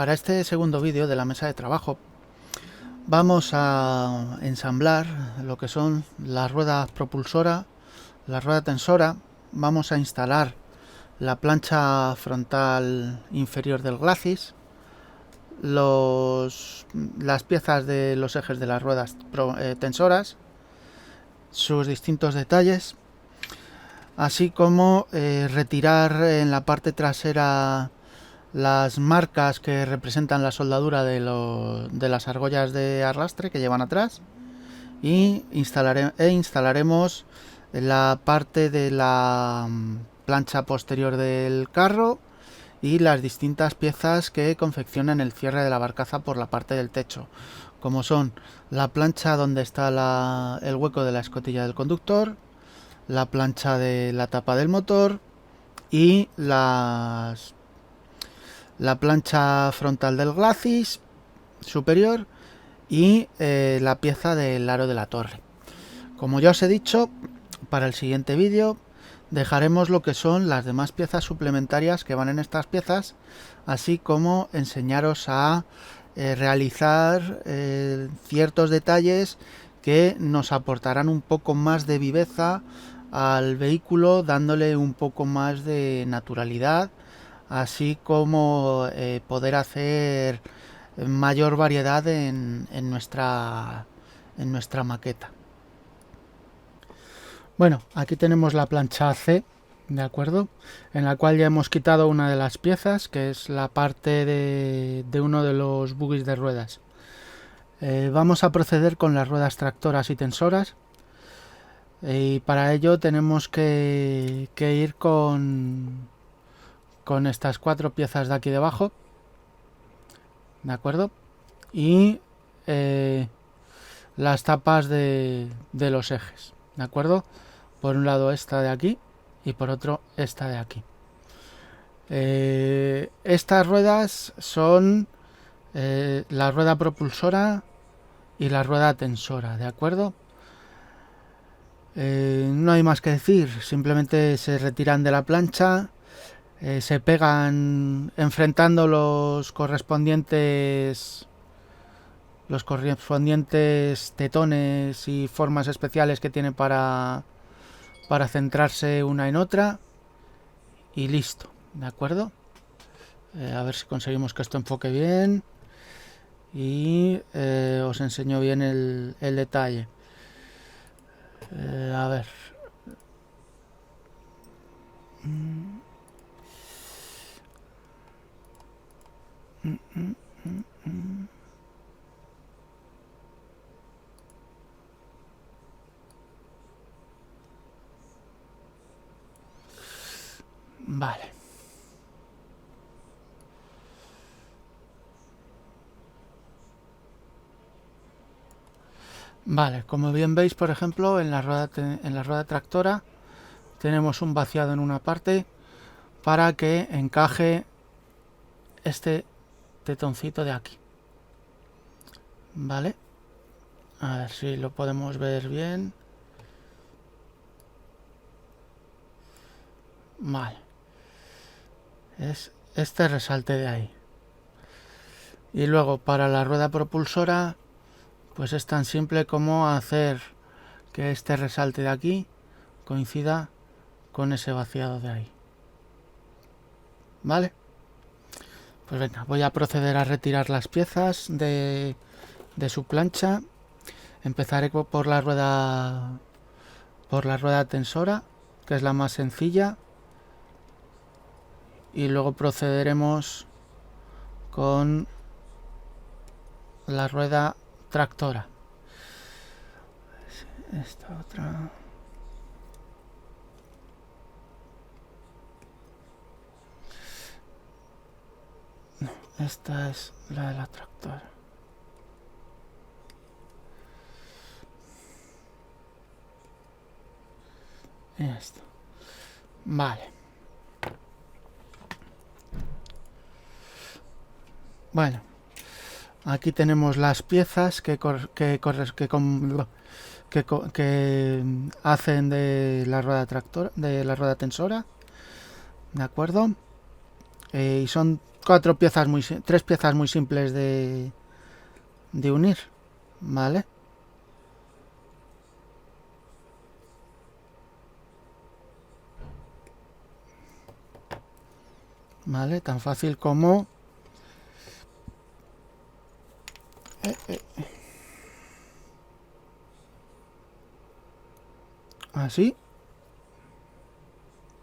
Para este segundo vídeo de la mesa de trabajo vamos a ensamblar lo que son las ruedas propulsora, la rueda tensora. Vamos a instalar la plancha frontal inferior del glacis, las piezas de los ejes de las ruedas tensoras, sus distintos detalles, así como retirar en la parte trasera las marcas que representan la soldadura de las argollas de arrastre que llevan atrás, y instalaremos la parte de la plancha posterior del carro y las distintas piezas que confeccionan el cierre de la barcaza por la parte del techo, como son la plancha donde está el hueco de la escotilla del conductor, la plancha de la tapa del motor y la plancha frontal del glacis superior y la pieza del aro de la torre. Como ya os he dicho, para el siguiente vídeo dejaremos lo que son las demás piezas suplementarias que van en estas piezas, así como enseñaros a realizar ciertos detalles que nos aportarán un poco más de viveza al vehículo, dándole un poco más de naturalidad, así como poder hacer mayor variedad en nuestra maqueta. Bueno, aquí tenemos la plancha C, ¿de acuerdo? En la cual ya hemos quitado una de las piezas, que es la parte de uno de los buggies de ruedas. Vamos a proceder con las ruedas tractoras y tensoras. Y para ello tenemos que ir con estas cuatro piezas de aquí debajo, ¿de acuerdo? Y las tapas de los ejes, ¿de acuerdo? Por un lado esta de aquí y por otro esta de aquí. Estas ruedas son la rueda propulsora y la rueda tensora, ¿de acuerdo? No hay más que decir, simplemente se retiran de la plancha, se pegan enfrentando los correspondientes tetones y formas especiales que tiene para centrarse una en otra, y listo, ¿de acuerdo? A ver si conseguimos que esto enfoque bien y os enseño bien el detalle. A ver. Vale. Vale, como bien veis, por ejemplo, en la rueda tractora tenemos un vaciado en una parte para que encaje este tetoncito de aquí. Vale, a ver si lo podemos ver bien. Vale, es este resalte de ahí. Y luego para la rueda propulsora, pues es tan simple como hacer que este resalte de aquí coincida con ese vaciado de ahí. Vale, pues venga, voy a proceder a retirar las piezas de su plancha. Empezaré por la rueda tensora, que es la más sencilla, y luego procederemos con la rueda tractora. Esta otra. No, esta es la de la tractora. Esto. Vale. Bueno, aquí tenemos las piezas que hacen de la rueda tensora, ¿de acuerdo? Y son tres piezas muy simples de unir, ¿vale? ¿Vale? Tan fácil como así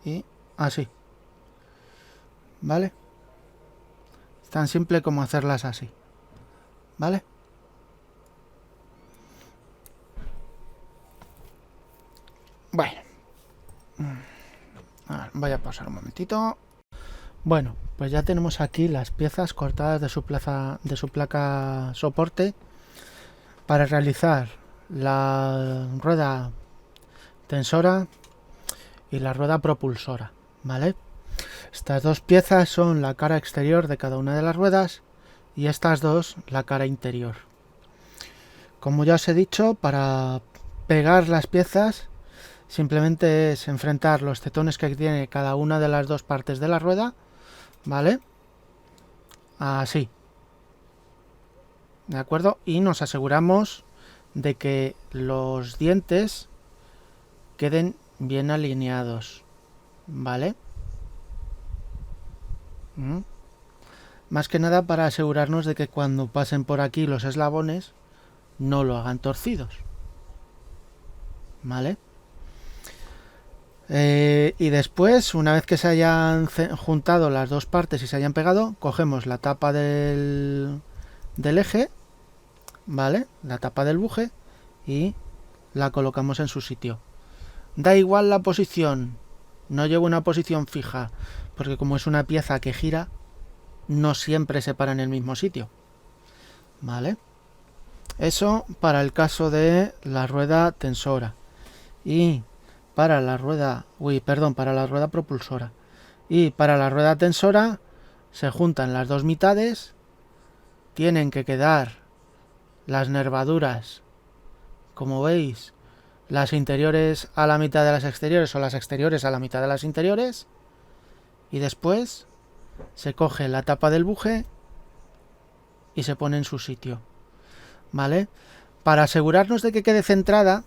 y así, ¿vale? Es tan simple como hacerlas así, ¿vale? Bueno, voy a pausar un momentito. Bueno, pues ya tenemos aquí las piezas cortadas de su placa soporte para realizar la rueda tensora y la rueda propulsora, ¿vale? Estas dos piezas son la cara exterior de cada una de las ruedas y estas dos la cara interior. Como ya os he dicho, para pegar las piezas simplemente es enfrentar los tetones que tiene cada una de las dos partes de la rueda, ¿vale? Así, ¿de acuerdo? Y nos aseguramos de que los dientes queden bien alineados, ¿vale? Más que nada para asegurarnos de que cuando pasen por aquí los eslabones no lo hagan torcidos, ¿vale? Y después, una vez que se hayan juntado las dos partes y se hayan pegado, cogemos la tapa del eje, ¿vale? La tapa del buje y la colocamos en su sitio. Da igual la posición, no llevo una posición fija, porque como es una pieza que gira, no siempre se para en el mismo sitio, ¿vale? Eso para el caso de la rueda tensora. Y para la rueda, para la rueda propulsora. Y para la rueda tensora se juntan las dos mitades, tienen que quedar las nervaduras, como veis, las interiores a la mitad de las exteriores o las exteriores a la mitad de las interiores, y después se coge la tapa del buje y se pone en su sitio, ¿vale? Para asegurarnos de que quede centrada,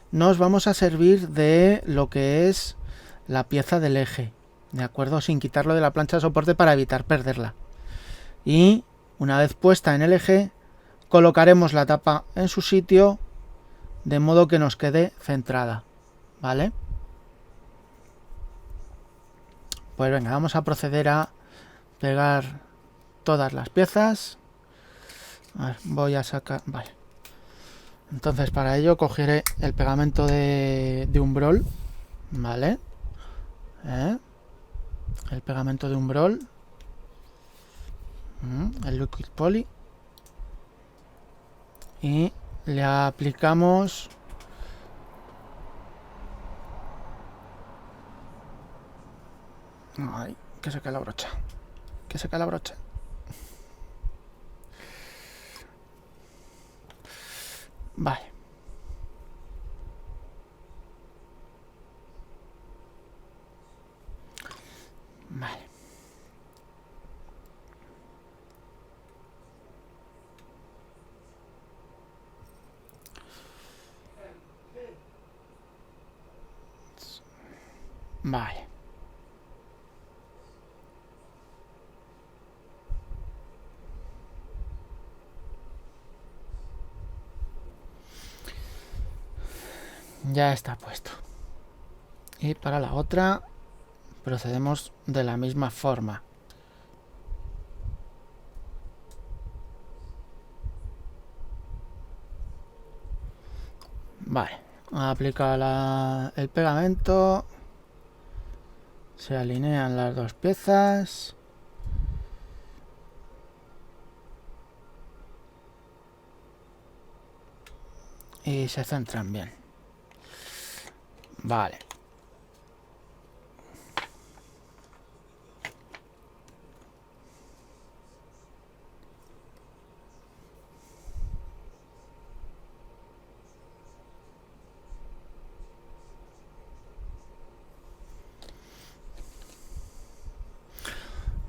nos vamos a servir de lo que es la pieza del eje, ¿de acuerdo? Sin quitarlo de la plancha de soporte para evitar perderla. Y una vez puesta en el eje, colocaremos la tapa en su sitio de modo que nos quede centrada, ¿vale? Pues venga, vamos a proceder a pegar todas las piezas. A ver, voy a sacar... Vale. Entonces para ello cogeré el pegamento de Umbrol, ¿vale? El pegamento de Umbrol, el Liquid Poly, y le aplicamos ay, que se cae la brocha, que se cae la brocha. Vale. Vale. Vale. Ya está puesto. Y para la otra procedemos de la misma forma. Vale, aplica el pegamento, se alinean las dos piezas y se centran bien. Vale.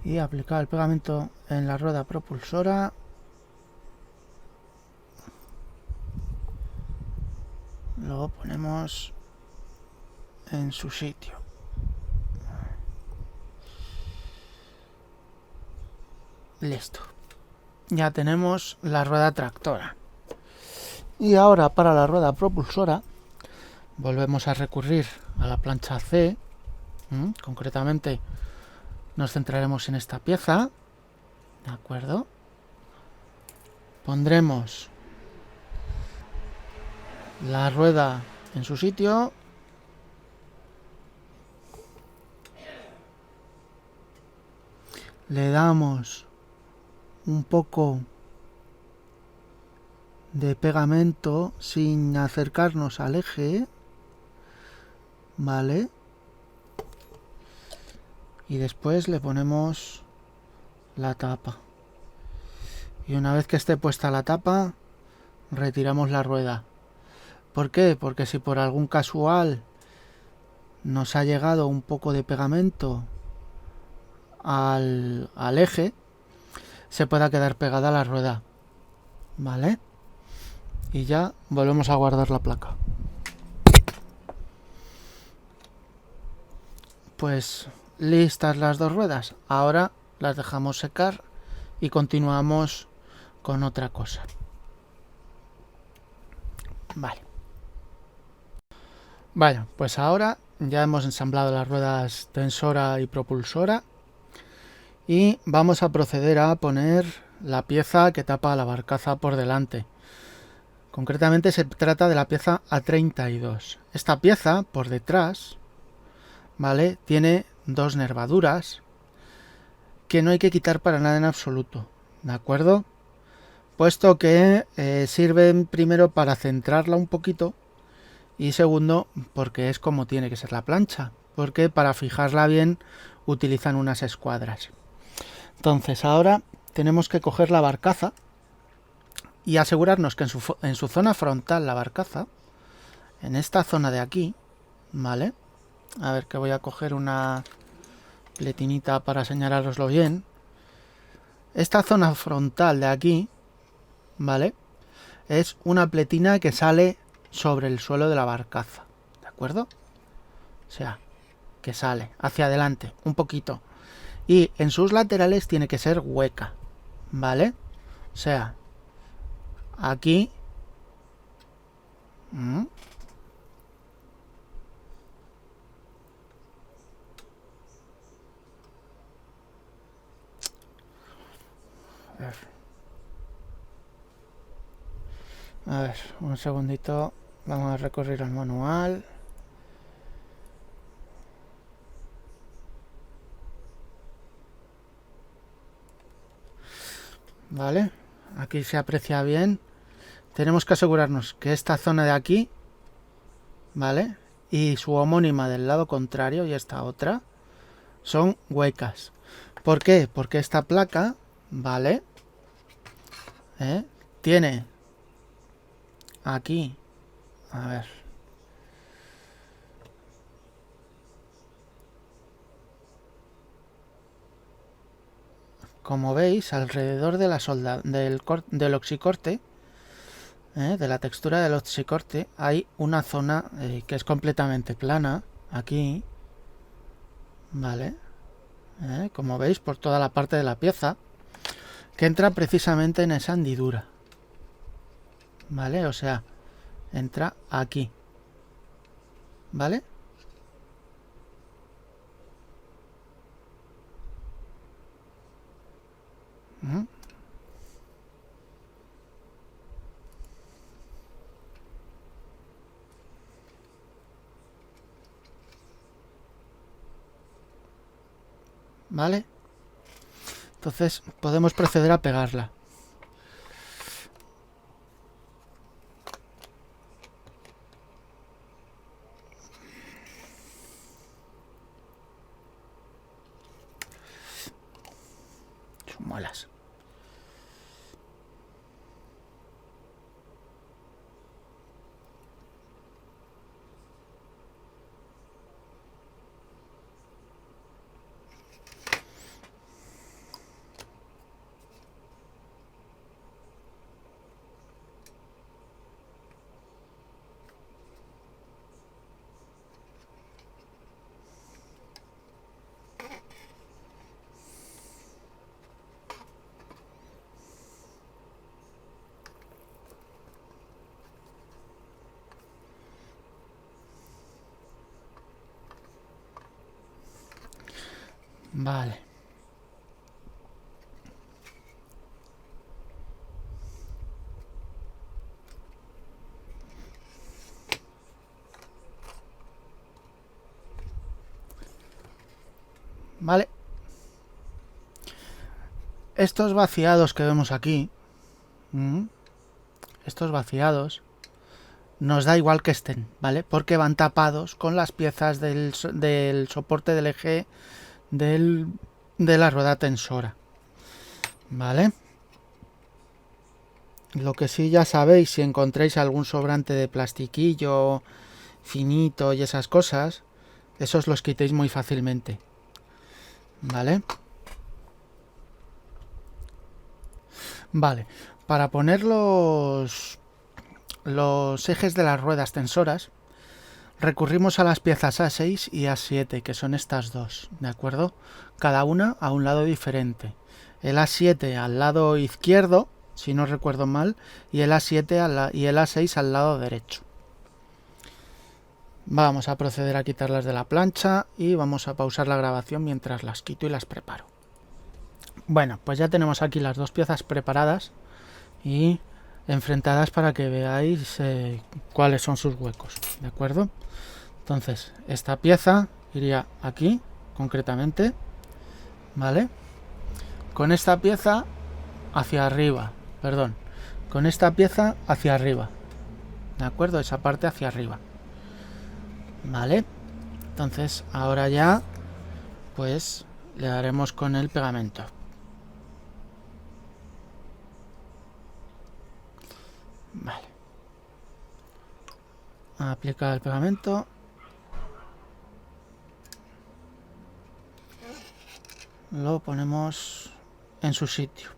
y aplicar el pegamento en la rueda propulsora. Lo ponemos en su sitio. Listo. Ya tenemos la rueda tractora. Y ahora para la rueda propulsora volvemos a recurrir a la plancha C. Concretamente nos centraremos en esta pieza. ¿De acuerdo? Pondremos la rueda en su sitio. Le damos un poco de pegamento sin acercarnos al eje, vale, y después le ponemos la tapa, y una vez que esté puesta la tapa retiramos la rueda. ¿Por qué? Porque si por algún casual nos ha llegado un poco de pegamento al eje, se pueda quedar pegada la rueda, vale, y ya volvemos a guardar la placa. Pues listas las dos ruedas, ahora las dejamos secar y continuamos con otra cosa. Vale, pues ahora ya hemos ensamblado las ruedas tensora y propulsora y vamos a proceder a poner la pieza que tapa la barcaza por delante. Concretamente se trata de la pieza A32. Esta pieza por detrás, ¿vale?, tiene dos nervaduras que no hay que quitar para nada en absoluto, ¿de acuerdo? Puesto que sirven primero para centrarla un poquito y segundo porque es como tiene que ser la plancha, porque para fijarla bien utilizan unas escuadras. Entonces ahora tenemos que coger la barcaza y asegurarnos que en su zona frontal la barcaza, en esta zona de aquí, ¿vale? A ver, que voy a coger una pletinita para señalároslo bien. Esta zona frontal de aquí, ¿vale?, es una pletina que sale sobre el suelo de la barcaza, ¿de acuerdo? O sea, que sale hacia adelante un poquito. Y en sus laterales tiene que ser hueca, ¿vale? O sea, aquí a ver, un segundito, vamos a recorrer el manual. Vale, aquí se aprecia bien. Tenemos que asegurarnos que esta zona de aquí, ¿vale?, y su homónima del lado contrario y esta otra son huecas. ¿Por qué? Porque esta placa, ¿vale?, tiene aquí, a ver, como veis, alrededor de la del oxicorte, de la textura del oxicorte, hay una zona que es completamente plana, aquí, ¿vale? Como veis, por toda la parte de la pieza, que entra precisamente en esa hendidura, ¿vale? O sea, entra aquí, ¿vale? ¿Vale? Entonces podemos proceder a pegarla. Molas. Vale. Vale. Estos vaciados que vemos aquí, estos vaciados, nos da igual que estén, ¿vale? Porque van tapados con las piezas del soporte del eje de la rueda tensora, ¿vale? Lo que sí ya sabéis, si encontráis algún sobrante de plastiquillo finito y esas cosas, esos los quitéis muy fácilmente, ¿vale? Vale, para poner los ejes de las ruedas tensoras, recurrimos a las piezas A6 y A7, que son estas dos, ¿de acuerdo? Cada una a un lado diferente. El A7 al lado izquierdo, si no recuerdo mal, y el A7 y el A6 al lado derecho. Vamos a proceder a quitarlas de la plancha y vamos a pausar la grabación mientras las quito y las preparo. Bueno, pues ya tenemos aquí las dos piezas preparadas y enfrentadas para que veáis cuáles son sus huecos, ¿de acuerdo? Entonces, esta pieza iría aquí, concretamente, ¿vale? Con esta pieza hacia arriba, perdón, con esta pieza hacia arriba, ¿de acuerdo? Esa parte hacia arriba, ¿vale? Entonces, ahora ya, pues, le daremos con el pegamento. Vale. Aplica el pegamento. Lo ponemos en su sitio.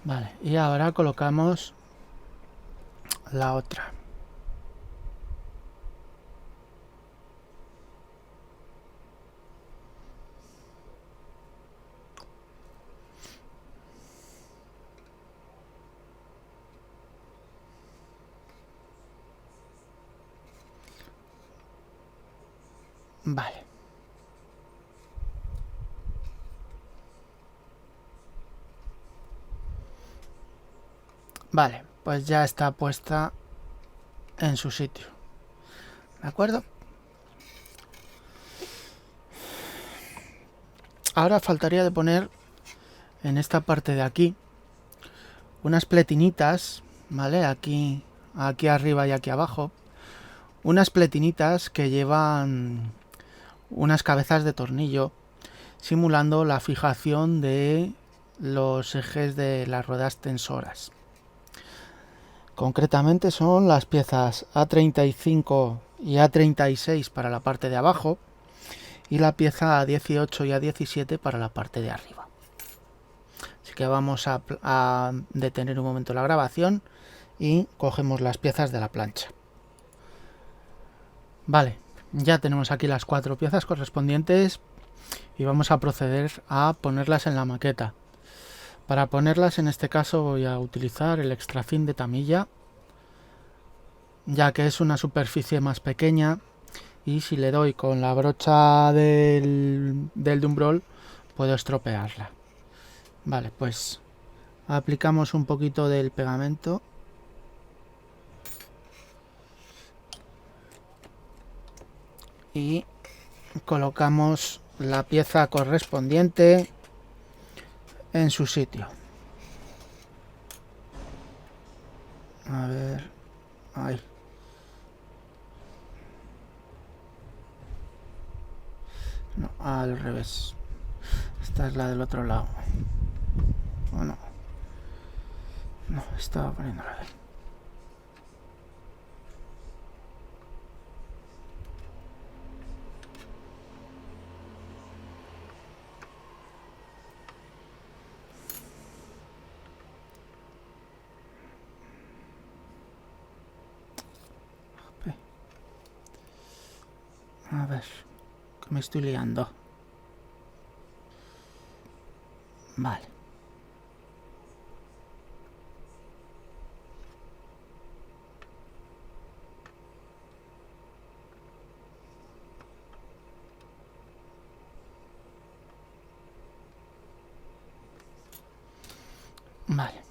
Vale, y ahora colocamos la otra. Vale. Vale, pues ya está puesta en su sitio. ¿De acuerdo? Ahora faltaría de poner en esta parte de aquí unas pletinitas, ¿vale? Aquí arriba y aquí abajo. Unas pletinitas que llevan unas cabezas de tornillo simulando la fijación de los ejes de las ruedas tensoras. Concretamente son las piezas A35 y A36 para la parte de abajo y la pieza A18 y A17 para la parte de arriba. Así que vamos a detener un momento la grabación y cogemos las piezas de la plancha. Vale, ya tenemos aquí las 4 piezas correspondientes y vamos a proceder a ponerlas en la maqueta. Para ponerlas, en este caso voy a utilizar el extracín de tamilla, ya que es una superficie más pequeña y si le doy con la brocha del Dumbrol puedo estropearla. Vale, pues aplicamos un poquito del pegamento y colocamos la pieza correspondiente en su sitio. A ver, ahí. No, al revés. Esta es la del otro lado. ¿O no? No, estaba poniéndola ahí. A ver, que me estoy liando. Vale. Vale.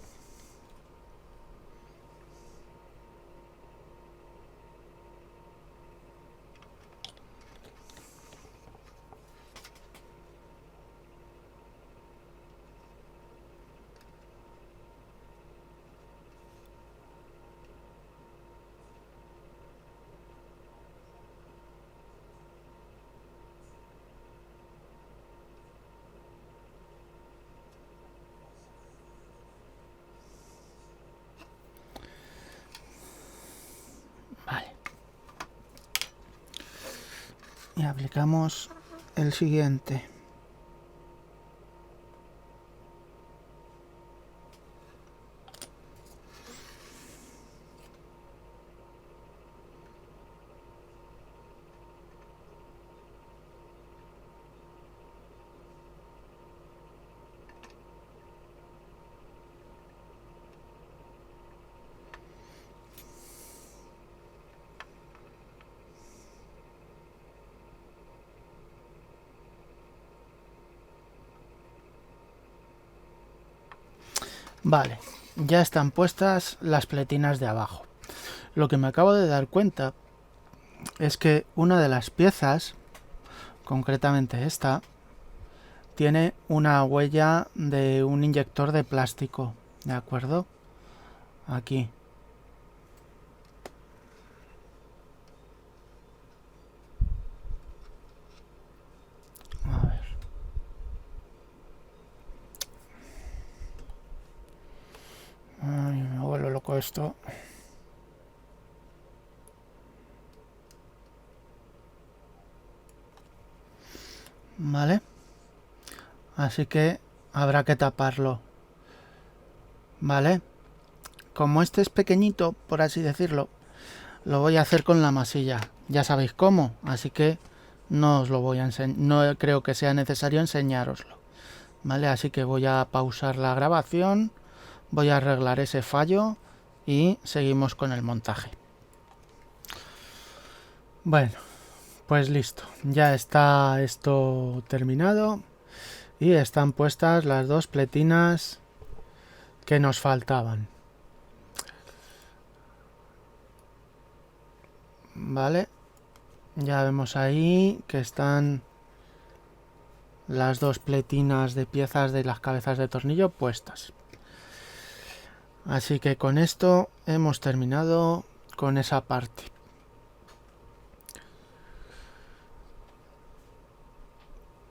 Vale. Y aplicamos el siguiente. Vale, ya están puestas las pletinas de abajo. Lo que me acabo de dar cuenta es que una de las piezas, concretamente esta, tiene una huella de un inyector de plástico, ¿de acuerdo? Aquí. A ver. Ay, me vuelve loco esto. Vale. Así que habrá que taparlo. Vale. Como este es pequeñito, por así decirlo, lo voy a hacer con la masilla. Ya sabéis cómo, así que no os lo voy a enseñar. No creo que sea necesario enseñároslo. Vale, así que voy a pausar la grabación. Voy a arreglar ese fallo y seguimos con el montaje. Bueno, pues listo. Ya está esto terminado y están puestas las dos pletinas que nos faltaban. Vale, ya vemos ahí que están las dos pletinas de piezas de las cabezas de tornillo puestas. Así que con esto hemos terminado con esa parte.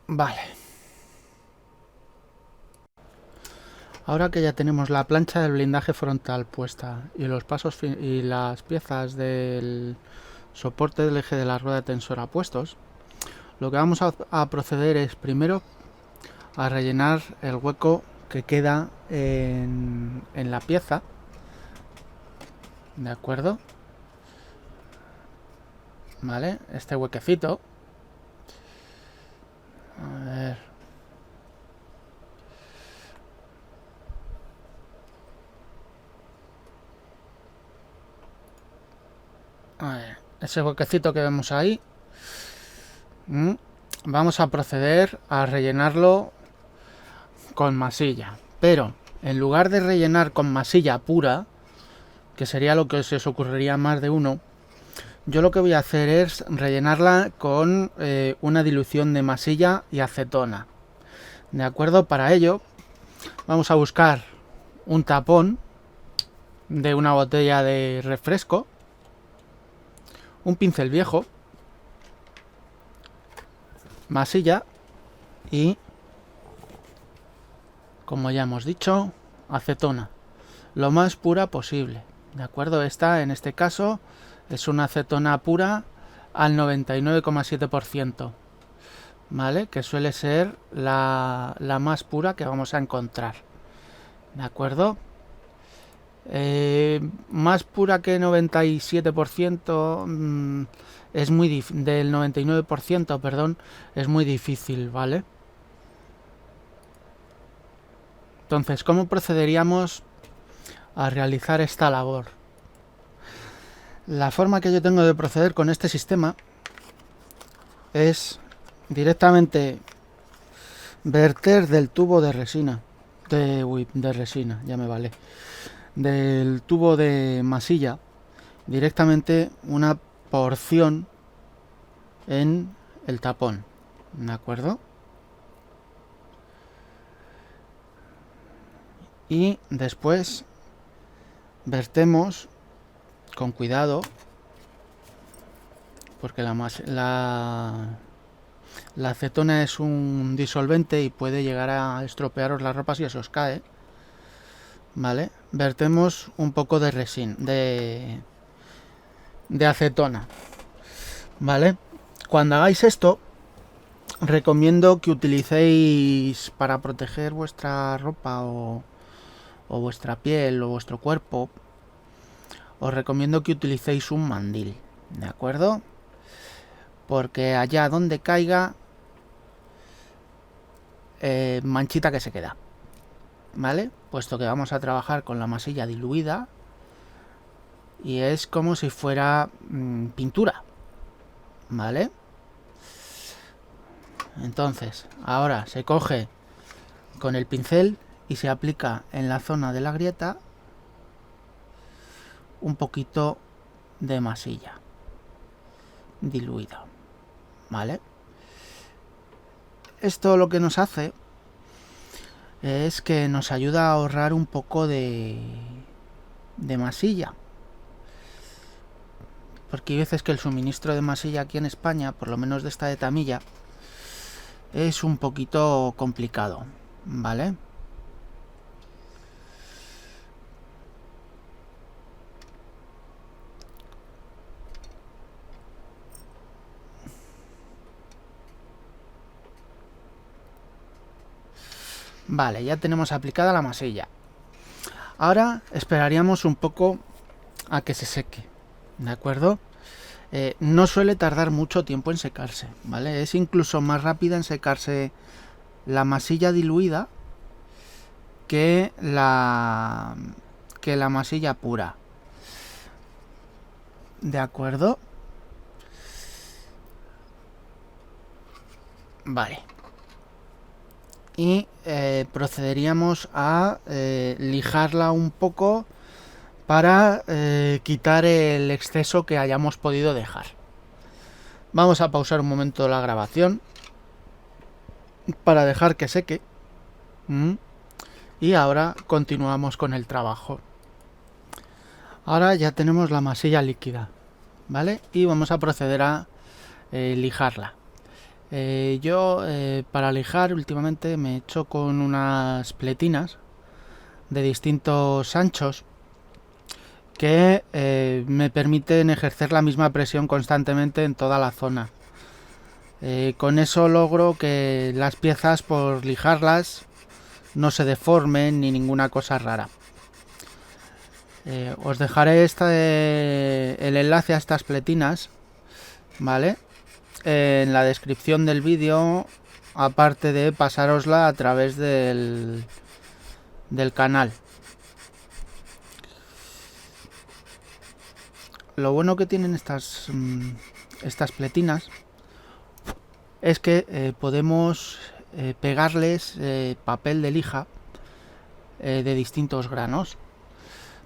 Vale. Ahora que ya tenemos la plancha del blindaje frontal puesta y los pasos y las piezas del soporte del eje de la rueda tensora puestos, lo que vamos a proceder es primero a rellenar el hueco que queda en la pieza, ¿de acuerdo? Vale, este huequecito. A ver. A ver, ese huequecito que vemos ahí. Vamos a proceder a rellenarlo con masilla, pero en lugar de rellenar con masilla pura, que sería lo que se os ocurriría a más de uno, yo lo que voy a hacer es rellenarla con una dilución de masilla y acetona. De acuerdo, para ello vamos a buscar un tapón de una botella de refresco, un pincel viejo, masilla y, como ya hemos dicho, acetona, lo más pura posible. De acuerdo, esta en este caso es una acetona pura al 99,7%, ¿vale? Que suele ser la más pura que vamos a encontrar. ¿De acuerdo? más pura que 97%, es muy del 99%, perdón, es muy difícil, ¿vale? Entonces, ¿cómo procederíamos a realizar esta labor? La forma que yo tengo de proceder con este sistema es directamente verter del tubo de resina, de resina, ya me vale, del tubo de masilla, directamente una porción en el tapón, ¿de acuerdo? Y después vertemos con cuidado, porque la acetona es un disolvente y puede llegar a estropearos la ropa si os cae, ¿vale? Vertemos un poco de resina, de acetona, ¿vale? Cuando hagáis esto, recomiendo que utilicéis, para proteger vuestra ropa o vuestra piel o vuestro cuerpo, os recomiendo que utilicéis un mandil, ¿de acuerdo? Porque allá donde caiga, manchita que se queda, ¿vale? Puesto que vamos a trabajar con la masilla diluida y es como si fuera pintura, ¿vale? Entonces, ahora se coge con el pincel y se aplica en la zona de la grieta un poquito de masilla diluida, ¿vale? Esto lo que nos hace es que nos ayuda a ahorrar un poco de masilla, porque hay veces que el suministro de masilla aquí en España, por lo menos de esta de tamilla, es un poquito complicado, ¿vale? Vale, ya tenemos aplicada la masilla. Ahora esperaríamos un poco a que se seque, ¿de acuerdo? No suele tardar mucho tiempo en secarse, ¿vale? Es incluso más rápida en secarse la masilla diluida que la masilla pura, ¿de acuerdo? Vale. Y procederíamos a lijarla un poco para quitar el exceso que hayamos podido dejar. Vamos a pausar un momento la grabación para dejar que seque. Y ahora continuamos con el trabajo. Ahora ya tenemos la masilla líquida, ¿vale? Y vamos a proceder a lijarla. Yo para lijar últimamente me he hecho con unas pletinas de distintos anchos que me permiten ejercer la misma presión constantemente en toda la zona. Con eso logro que las piezas, por lijarlas, no se deformen ni ninguna cosa rara. Os dejaré el enlace a estas pletinas, ¿vale? En la descripción del vídeo, aparte de pasárosla a través del canal. Lo bueno que tienen estas pletinas es que podemos pegarles papel de lija de distintos granos,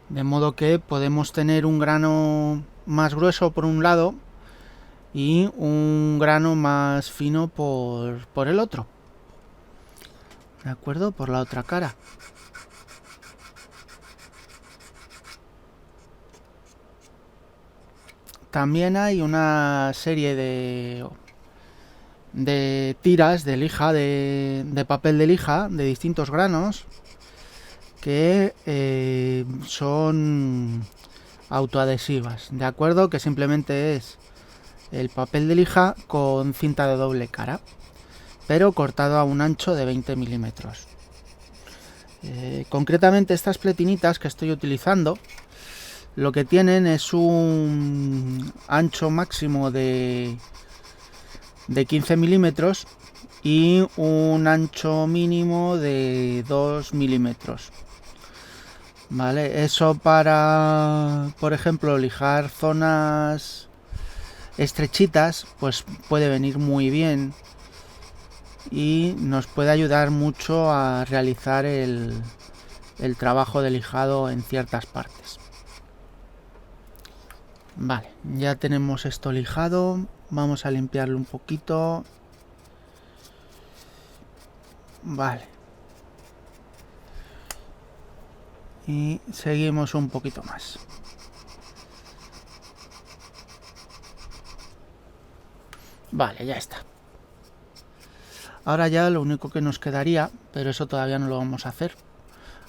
de modo que podemos tener un grano más grueso por un lado y un grano más fino por el otro, ¿de acuerdo? Por la otra cara. También hay una serie de tiras de lija, de papel de lija de distintos granos, que son autoadhesivas, ¿de acuerdo? Que simplemente es el papel de lija con cinta de doble cara, pero cortado a un ancho de 20 milímetros. Concretamente estas pletinitas que estoy utilizando lo que tienen es un ancho máximo de 15 milímetros y un ancho mínimo de 2 milímetros. Vale, eso para, por ejemplo, lijar zonas estrechitas, pues puede venir muy bien y nos puede ayudar mucho a realizar el trabajo de lijado en ciertas partes. Vale, ya tenemos esto lijado. Vamos a limpiarlo un poquito. Vale. Y seguimos un poquito más. Vale, ya está. Ahora ya lo único que nos quedaría, pero eso todavía no lo vamos a hacer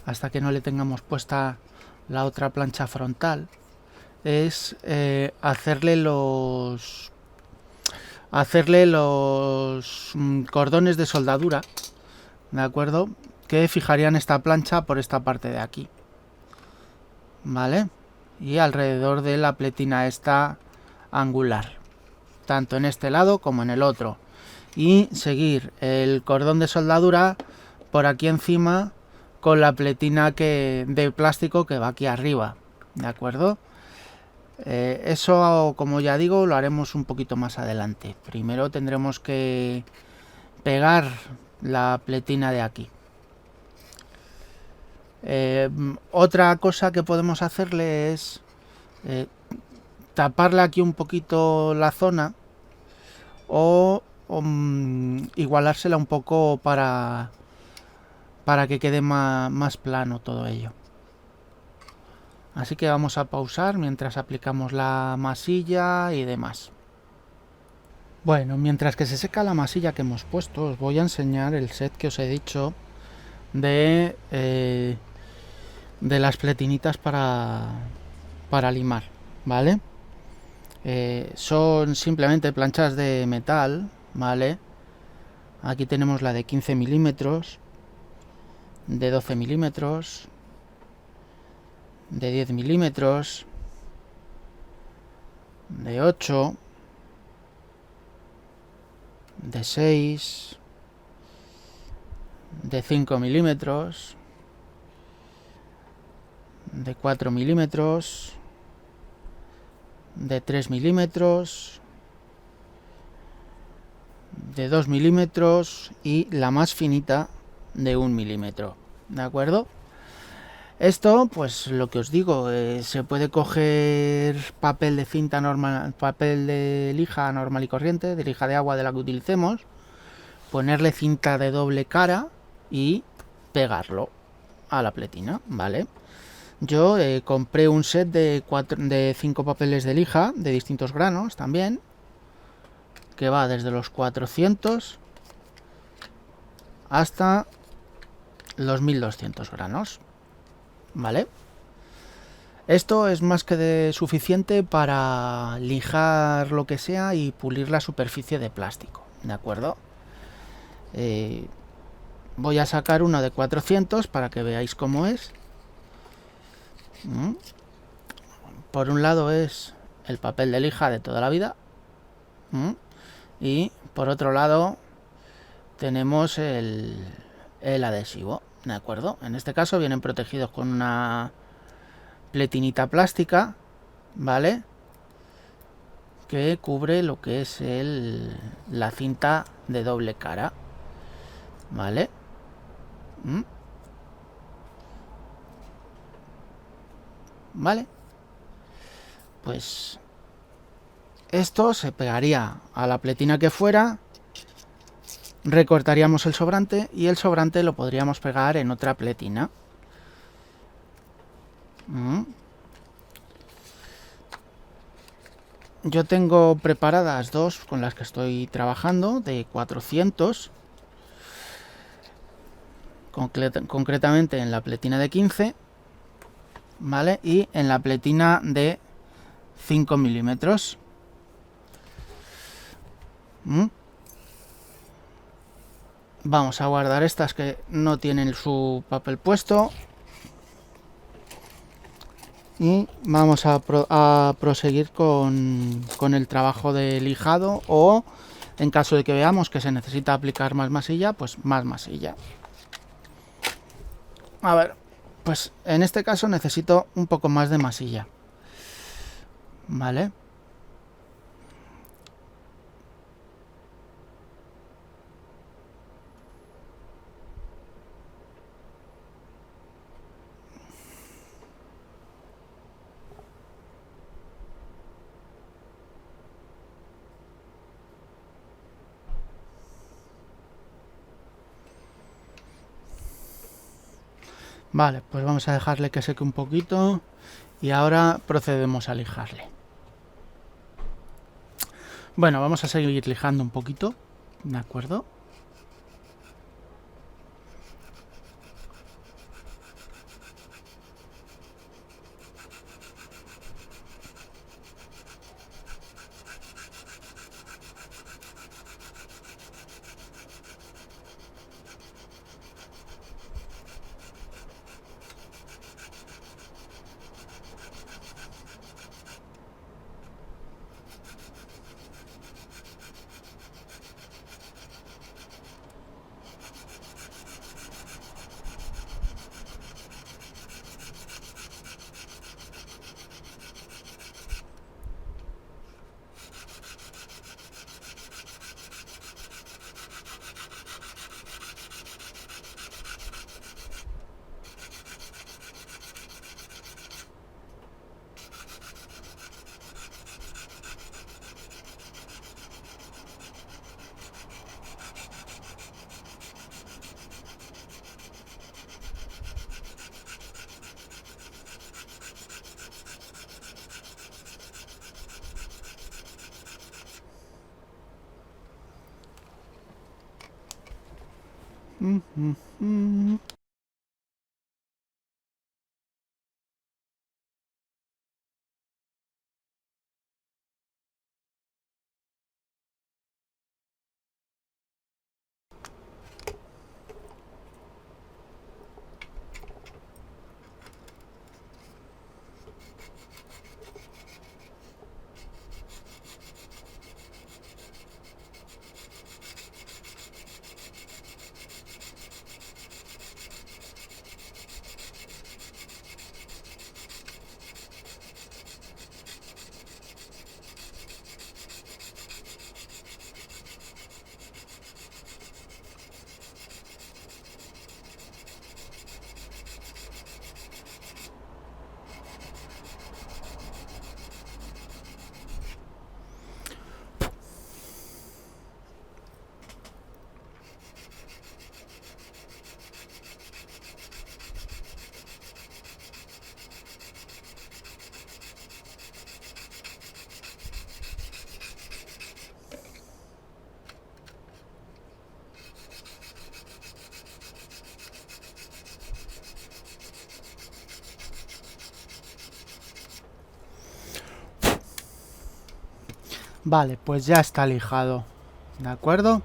hasta que no le tengamos puesta la otra plancha frontal, es hacerle los cordones de soldadura, ¿de acuerdo? Que fijarían esta plancha por esta parte de aquí, ¿vale? Y alrededor de la pletina esta angular, tanto en este lado como en el otro, y seguir el cordón de soldadura por aquí encima con la pletina de plástico que va aquí arriba, ¿de acuerdo? Eso, como ya digo, lo haremos un poquito más adelante. Primero tendremos que pegar la pletina de aquí. Otra cosa que podemos hacerle es taparle aquí un poquito la zona o igualársela un poco para que quede más plano todo ello. Así que vamos a pausar mientras aplicamos la masilla y demás. Bueno, mientras que se seca la masilla que hemos puesto, os voy a enseñar el set que os he dicho de las pletinitas para limar, ¿vale? Son simplemente planchas de metal, ¿vale? Aquí tenemos la de 15 milímetros, de 12 milímetros, de 10 milímetros, de 8, de 6, de 5 milímetros, de 4 milímetros, de 3 milímetros, de 2 milímetros y la más finita de 1 milímetro, ¿de acuerdo? Esto, pues lo que os digo, se puede coger papel de cinta normal, papel de lija normal y corriente, de lija de agua de la que utilicemos, ponerle cinta de doble cara y pegarlo a la pletina, ¿vale? Yo compré un set de 5 papeles de lija de distintos granos también, que va desde los 400 hasta los 1200 granos, ¿vale? Esto es más que suficiente para lijar lo que sea y pulir la superficie de plástico, ¿de acuerdo? Voy a sacar uno de 400 para que veáis cómo es. Por un lado es el papel de lija de toda la vida y por otro lado tenemos el adhesivo, ¿de acuerdo? En este caso vienen protegidos con una pletinita plástica, ¿vale? Que cubre lo que es la cinta de doble cara, ¿vale? ¿Vale? Pues esto se pegaría a la pletina que fuera, recortaríamos el sobrante y el sobrante lo podríamos pegar en otra pletina. Yo tengo preparadas dos con las que estoy trabajando de 400, concretamente en la pletina de 15, ¿vale? Y en la pletina de 5 milímetros. Vamos a guardar estas que no tienen su papel puesto. Y vamos a proseguir con el trabajo de lijado, o en caso de que veamos que se necesita aplicar más masilla, pues más masilla. A ver, pues en este caso necesito un poco más de masilla. Vale. Vale, pues vamos a dejarle que seque un poquito y ahora procedemos a lijarle. Bueno, vamos a seguir lijando un poquito, ¿de acuerdo? Vale, pues ya está lijado, ¿de acuerdo?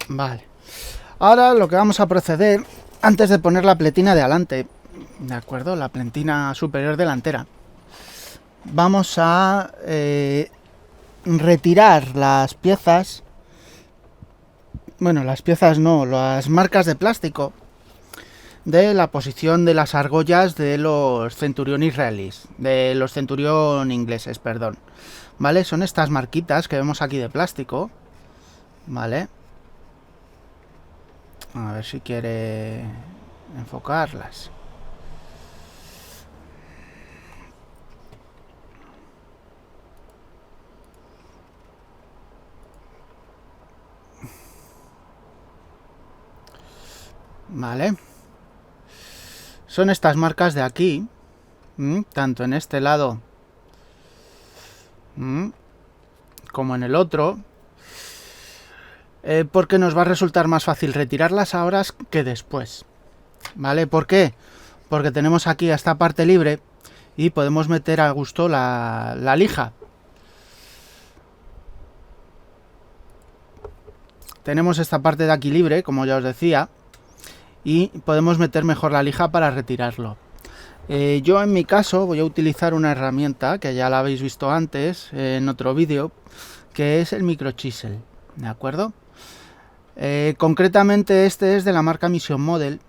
Vale. Ahora lo que vamos a proceder, antes de poner la pletina de adelante, ¿de acuerdo? La pletina superior delantera. Vamos a retirar las piezas, bueno, las piezas no, las marcas de plástico de la posición de las argollas de los Centurión israelíes, de los Centurión ingleses, perdón. ¿Vale? Son estas marquitas que vemos aquí de plástico, ¿vale? A ver si quiere enfocarlas. Vale. Son estas marcas de aquí, tanto en este lado como en el otro, porque nos va a resultar más fácil retirarlas ahora que después. ¿Vale? ¿Por qué? Porque tenemos aquí esta parte libre y podemos meter a gusto la lija. tenemos esta parte de aquí libre, como ya os decía, y podemos meter mejor la lija para retirarlo. Yo en mi caso voy a utilizar una herramienta que ya la habéis visto antes en otro vídeo, que es el microchisel, ¿de acuerdo? Concretamente este es de la marca Mission Model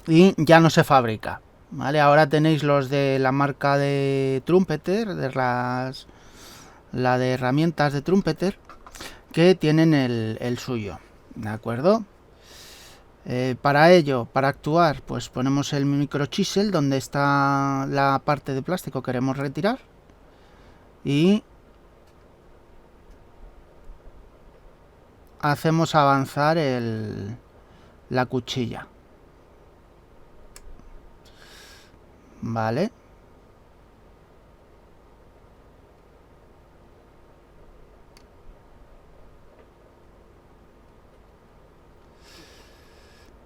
y ya no se fabrica, ¿vale? Ahora tenéis los de la marca de Trumpeter, la de herramientas de Trumpeter, que tienen el suyo, ¿de acuerdo? Para ello, para actuar, pues ponemos el microchisel donde está la parte de plástico que queremos retirar y hacemos avanzar la cuchilla. Vale.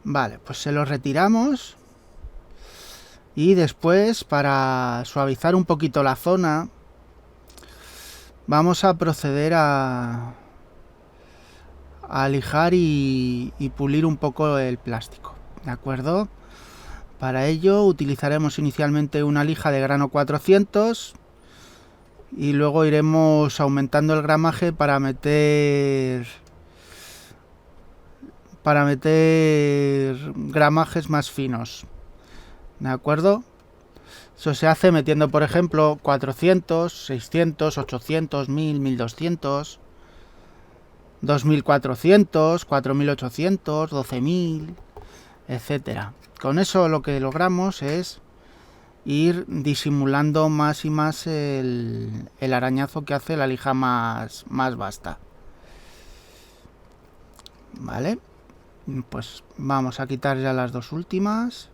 Vale, pues se lo retiramos y después, para suavizar un poquito la zona, vamos a proceder a lijar y pulir un poco el plástico, ¿de acuerdo? Para ello utilizaremos inicialmente una lija de grano 400 y luego iremos aumentando el gramaje para meter gramajes más finos, ¿de acuerdo? Eso se hace metiendo, por ejemplo, 400, 600, 800, 1000, 1200, 2400, 4800, 12000, etcétera. Con eso lo que logramos es ir disimulando más y más el arañazo que hace la lija más vasta. Vale, pues vamos a quitar ya las dos últimas.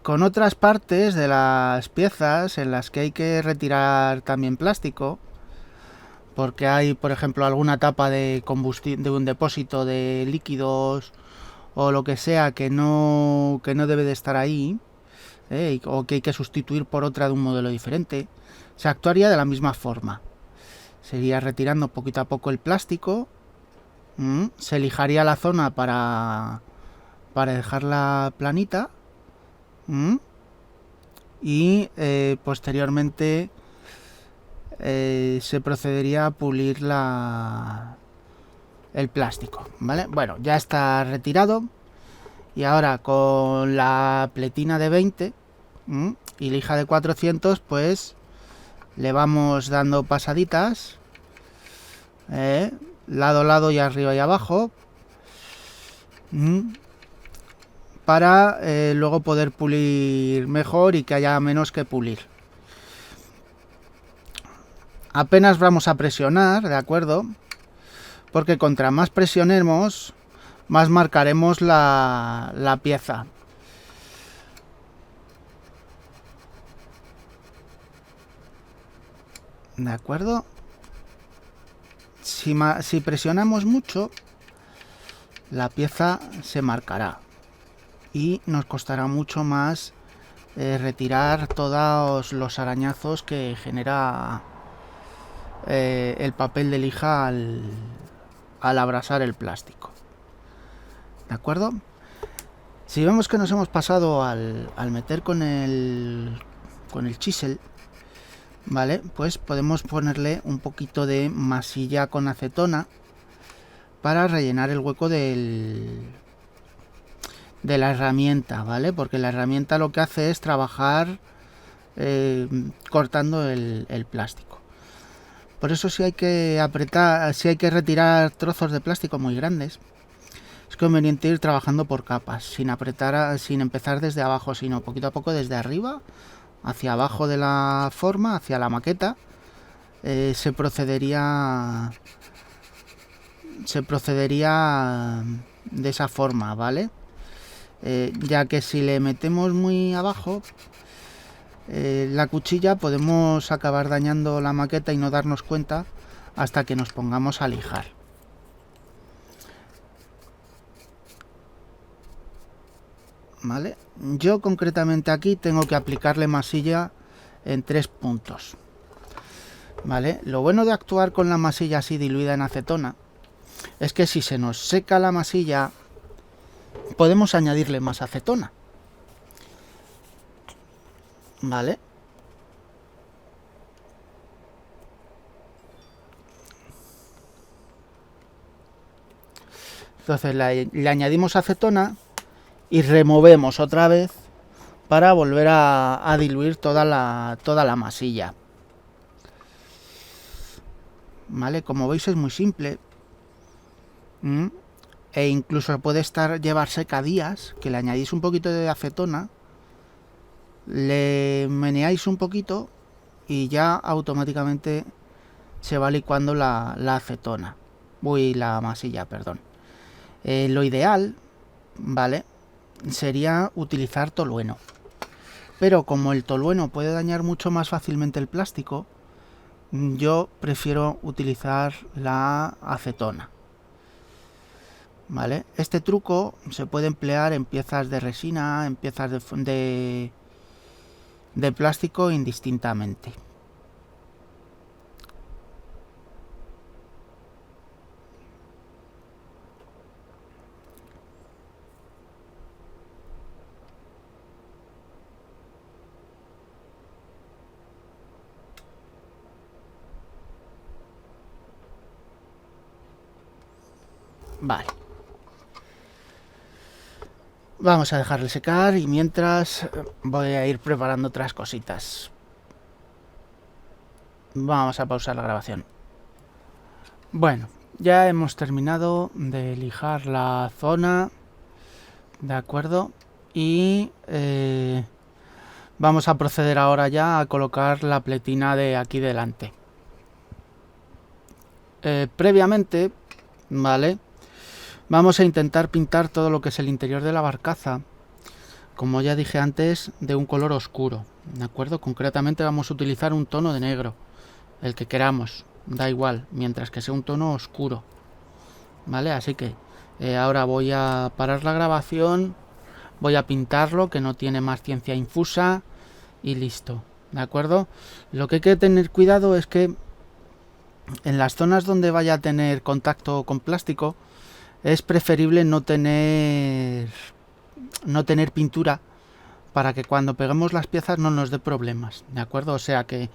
Con otras partes de las piezas en las que hay que retirar también plástico, porque hay, por ejemplo, alguna tapa de combustible, de un depósito de líquidos o lo que sea que no debe de estar ahí, o que hay que sustituir por otra de un modelo diferente, se actuaría de la misma forma. Sería retirando poquito a poco el plástico, se lijaría la zona para dejarla planita, y posteriormente se procedería a pulir el plástico, ¿vale? Bueno, ya está retirado y ahora con la pletina de 20 y lija de 400, pues le vamos dando pasaditas, lado a lado y arriba y abajo, para luego poder pulir mejor y que haya menos que pulir. Apenas vamos a presionar, ¿de acuerdo? Porque contra más presionemos, más marcaremos la pieza. ¿De acuerdo? Si presionamos mucho, la pieza se marcará y nos costará mucho más retirar todos los arañazos que genera el papel de lija al abrasar el plástico. ¿De acuerdo? Si vemos que nos hemos pasado al meter con el chisel, ¿vale? Pues podemos ponerle un poquito de masilla con acetona para rellenar el hueco de la herramienta, ¿vale? Porque la herramienta lo que hace es trabajar cortando el plástico. Por eso si hay que retirar trozos de plástico muy grandes, es conveniente ir trabajando por capas, sin empezar desde abajo, sino poquito a poco desde arriba hacia abajo de la forma, hacia la maqueta. Se procedería de esa forma, ¿vale? Ya que si le metemos muy abajo la cuchilla, podemos acabar dañando la maqueta y no darnos cuenta hasta que nos pongamos a lijar. ¿Vale? Yo concretamente aquí tengo que aplicarle masilla en 3 puntos. ¿vale? Lo bueno de actuar con la masilla así diluida en acetona es que si se nos seca la masilla podemos añadirle más acetona, ¿vale? Entonces le añadimos acetona y removemos otra vez para volver a diluir toda la masilla. ¿Vale? Como veis es muy simple. E incluso puede llevar seca días, que le añadís un poquito de acetona, le meneáis un poquito y ya automáticamente se va licuando la acetona. Uy, la masilla, perdón. Lo ideal, ¿vale? Sería utilizar tolueno. Pero como el tolueno puede dañar mucho más fácilmente el plástico, yo prefiero utilizar la acetona. ¿Vale? Este truco se puede emplear en piezas de resina, en piezas de plástico indistintamente. Vale. Vamos a dejarle secar y mientras voy a ir preparando otras cositas. Vamos a pausar la grabación. Bueno, ya hemos terminado de lijar la zona, ¿de acuerdo? Y vamos a proceder ahora ya a colocar la pletina de aquí delante. Previamente, ¿vale? Vamos a intentar pintar todo lo que es el interior de la barcaza, como ya dije antes, de un color oscuro, ¿de acuerdo? Concretamente vamos a utilizar un tono de negro, el que queramos, da igual, mientras que sea un tono oscuro, ¿vale? Así que ahora voy a parar la grabación, voy a pintarlo, que no tiene más ciencia infusa, y listo, ¿de acuerdo? Lo que hay que tener cuidado es que en las zonas donde vaya a tener contacto con plástico, es preferible no tener pintura para que cuando peguemos las piezas no nos dé problemas, ¿de acuerdo? O sea que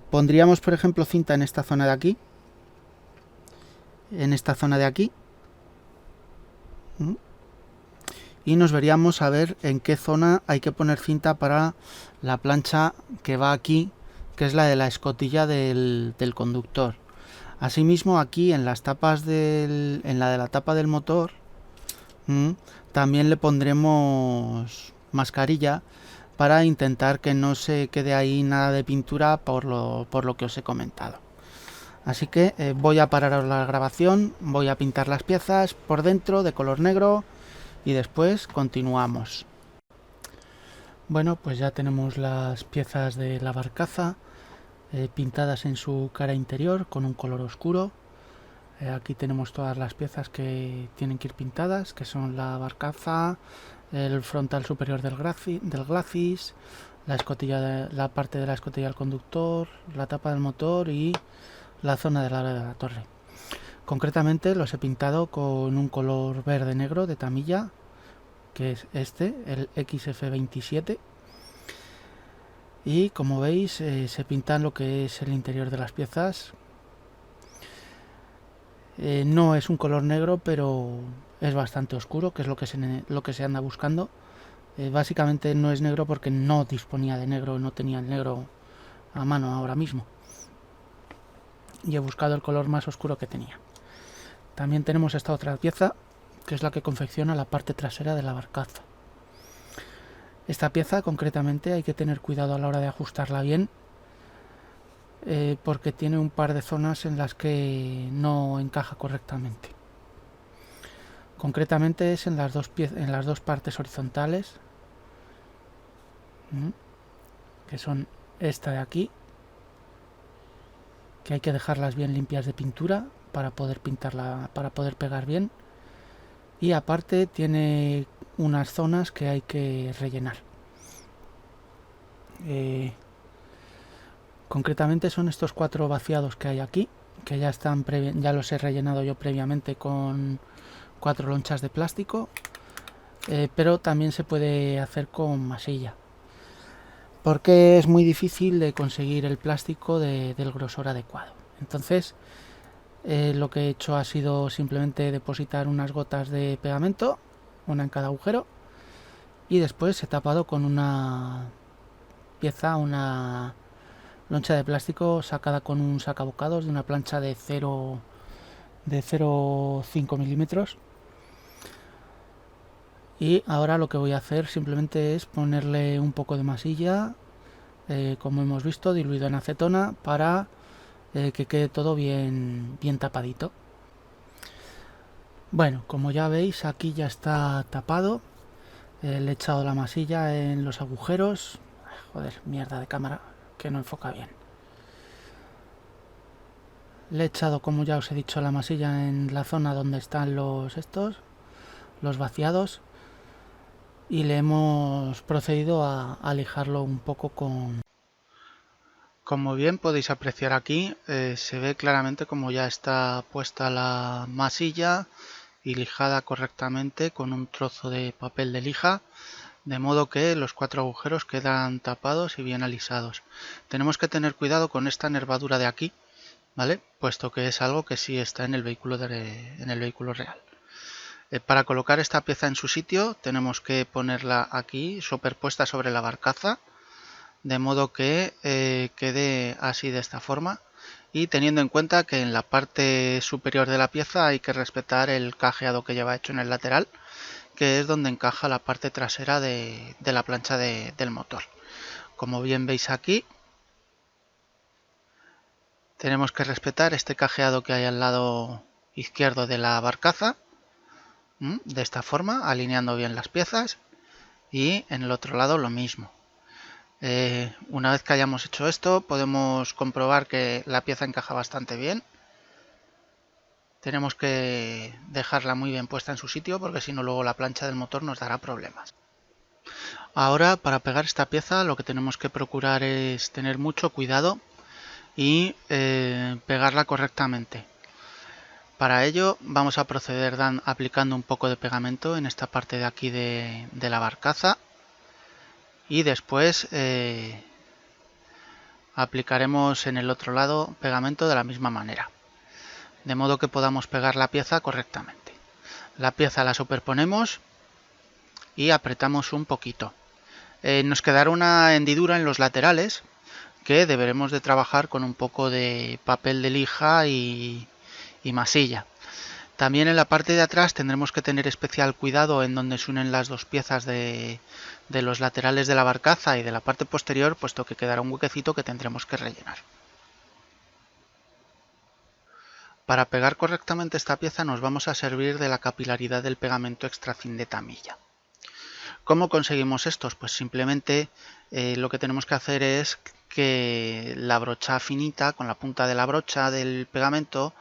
pondríamos, por ejemplo, cinta en esta zona de aquí, y nos veríamos a ver en qué zona hay que poner cinta para la plancha que va aquí, que es la de la escotilla del conductor. Asimismo, aquí en las tapas en la de la tapa del motor, también le pondremos mascarilla para intentar que no se quede ahí nada de pintura por lo que os he comentado. Así que voy a parar la grabación, voy a pintar las piezas por dentro de color negro y después continuamos. Bueno, pues ya tenemos las piezas de la barcaza pintadas en su cara interior con un color oscuro. Aquí tenemos todas las piezas que tienen que ir pintadas, que son la barcaza, el frontal superior del glacis, la parte de la escotilla del conductor, la tapa del motor y la zona del ala de la torre. Concretamente los he pintado con un color verde negro de Tamiya, que es el XF27. Y como veis se pintan lo que es el interior de las piezas. No es un color negro, pero es bastante oscuro, que es lo que se anda buscando. Básicamente no es negro porque no disponía de negro, no tenía el negro a mano ahora mismo. Y he buscado el color más oscuro que tenía. También tenemos esta otra pieza, que es la que confecciona la parte trasera de la barcaza. Esta pieza concretamente hay que tener cuidado a la hora de ajustarla bien, porque tiene un par de zonas en las que no encaja correctamente. Concretamente es en las dos partes horizontales, que son esta de aquí, que hay que dejarlas bien limpias de pintura para poder pintarla, para poder pegar bien, y aparte tiene unas zonas que hay que rellenar. Concretamente son estos 4 vaciados que hay aquí, que ya los he rellenado yo previamente con 4 lonchas de plástico, pero también se puede hacer con masilla, porque es muy difícil de conseguir el plástico del grosor adecuado. Entonces lo que he hecho ha sido simplemente depositar unas gotas de pegamento, una en cada agujero, y después he tapado con una loncha de plástico sacada con un sacabocados de una plancha de 0,5 milímetros. Y ahora lo que voy a hacer simplemente es ponerle un poco de masilla, como hemos visto, diluido en acetona, para que quede todo bien tapadito. Bueno, como ya veis, aquí ya está tapado. Le he echado la masilla en los agujeros. Joder, mierda de cámara, que no enfoca bien. Le he echado, como ya os he dicho, la masilla en la zona donde están los vaciados, y le hemos procedido a lijarlo un poco con... Como bien podéis apreciar aquí, se ve claramente como ya está puesta la masilla y lijada correctamente con un trozo de papel de lija, de modo que los 4 agujeros quedan tapados y bien alisados. Tenemos que tener cuidado con esta nervadura de aquí, ¿vale? Puesto que es algo que sí está en el vehículo real. Para colocar esta pieza en su sitio tenemos que ponerla aquí superpuesta sobre la barcaza, de modo que quede así de esta forma, y teniendo en cuenta que en la parte superior de la pieza hay que respetar el cajeado que lleva hecho en el lateral, que es donde encaja la parte trasera de la plancha del motor. Como bien veis aquí, tenemos que respetar este cajeado que hay al lado izquierdo de la barcaza, de esta forma, alineando bien las piezas, y en el otro lado lo mismo. Una vez que hayamos hecho esto, podemos comprobar que la pieza encaja bastante bien. Tenemos que dejarla muy bien puesta en su sitio, porque si no luego la plancha del motor nos dará problemas. Ahora, para pegar esta pieza, lo que tenemos que procurar es tener mucho cuidado y pegarla correctamente. Para ello vamos a proceder aplicando un poco de pegamento en esta parte de aquí de la barcaza, y después aplicaremos en el otro lado pegamento de la misma manera, de modo que podamos pegar la pieza correctamente. La pieza la superponemos y apretamos un poquito. Nos quedará una hendidura en los laterales que deberemos de trabajar con un poco de papel de lija y masilla. También en la parte de atrás tendremos que tener especial cuidado en donde se unen las dos piezas de los laterales de la barcaza y de la parte posterior, puesto que quedará un huequecito que tendremos que rellenar. Para pegar correctamente esta pieza nos vamos a servir de la capilaridad del pegamento extra thin de Tamiya. ¿Cómo conseguimos estos? Pues simplemente lo que tenemos que hacer es que la brocha finita, con la punta de la brocha del pegamento,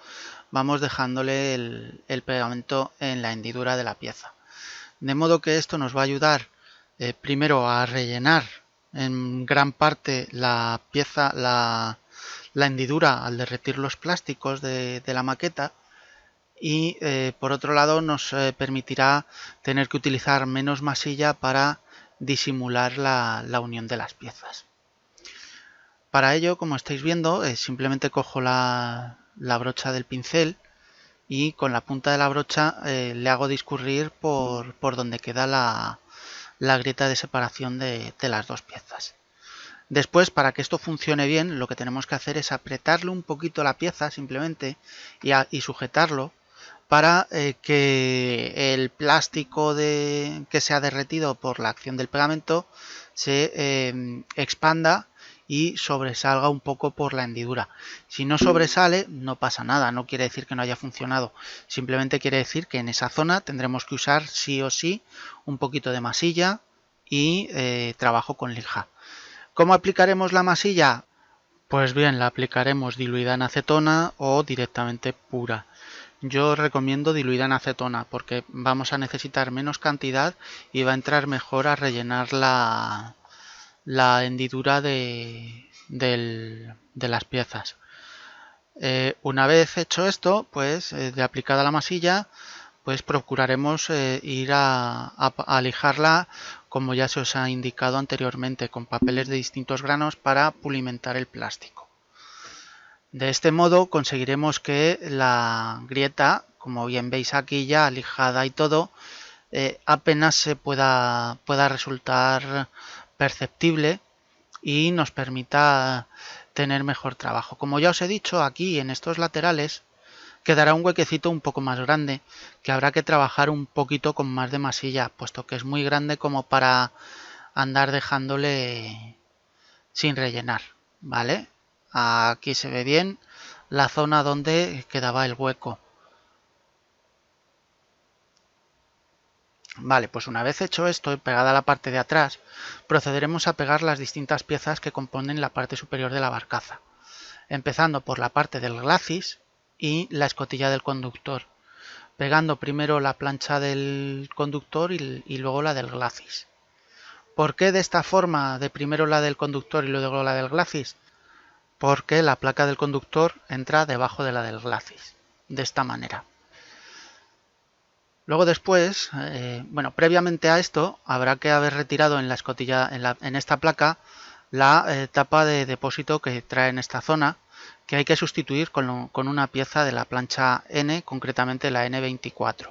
vamos dejándole el pegamento en la hendidura de la pieza. De modo que esto nos va a ayudar primero a rellenar en gran parte la pieza, la hendidura al derretir los plásticos de la maqueta, y por otro lado nos permitirá tener que utilizar menos masilla para disimular la unión de las piezas. Para ello, como estáis viendo, simplemente cojo la brocha del pincel y con la punta de la brocha le hago discurrir por donde queda la grieta de separación de las dos piezas. Después, para que esto funcione bien, lo que tenemos que hacer es apretarle un poquito la pieza simplemente y sujetarlo para que el plástico que se ha derretido por la acción del pegamento se expanda y sobresalga un poco por la hendidura. Si no sobresale, no pasa nada, no quiere decir que no haya funcionado, simplemente quiere decir que en esa zona tendremos que usar sí o sí un poquito de masilla y trabajo con lija. ¿Cómo aplicaremos la masilla? Pues bien, la aplicaremos diluida en acetona o directamente pura. Yo recomiendo diluida en acetona porque vamos a necesitar menos cantidad y va a entrar mejor a rellenar la hendidura de de las piezas. Una vez hecho esto, pues de aplicada la masilla, pues procuraremos ir a lijarla, como ya se os ha indicado anteriormente, con papeles de distintos granos para pulimentar el plástico. De este modo conseguiremos que la grieta, como bien veis aquí ya lijada y todo, apenas se pueda resultar perceptible y nos permita tener mejor trabajo. Como ya os he dicho, aquí en estos laterales quedará un huequecito un poco más grande que habrá que trabajar un poquito con más de masilla, puesto que es muy grande como para andar dejándole sin rellenar, ¿vale? Aquí se ve bien la zona donde quedaba el hueco. Vale, pues una vez hecho esto y pegada la parte de atrás, procederemos a pegar las distintas piezas que componen la parte superior de la barcaza, empezando por la parte del glacis y la escotilla del conductor, pegando primero la plancha del conductor y luego la del glacis. ¿Por qué de esta forma, de primero la del conductor y luego la del glacis? Porque la placa del conductor entra debajo de la del glacis, de esta manera. Luego después, bueno, previamente a esto, habrá que haber retirado en la escotilla, en esta placa, la tapa de depósito que trae en esta zona, que hay que sustituir con una pieza de la plancha N, concretamente la N24.